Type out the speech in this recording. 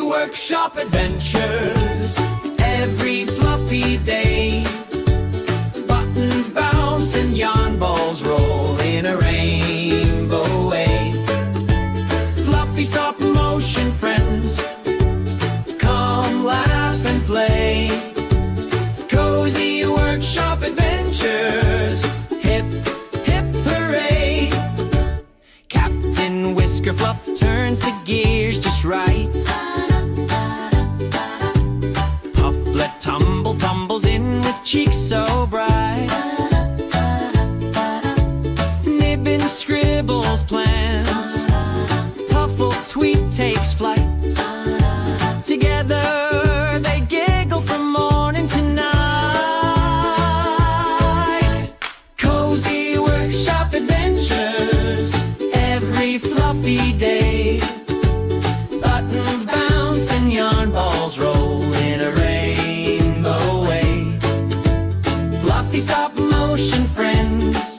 workshop adventures every fluffy day. Buttons bounce and yarn balls roll in a rainbow way. Fluffy stop motion friends, come laugh and play. Cozy workshop adventures, hip, hip hooray. Captain Whiskerfluff turns the gears just right. Puffletumble tumbles in with cheeks so bright. Nibbin scribbles plans, Tuffletweet takes flight. Together they giggle from morning to night. Cozy workshop adventures every fluffy day. Buttons bounce and yarn balls roll in a rainbow way. Fluffy stop motion friends,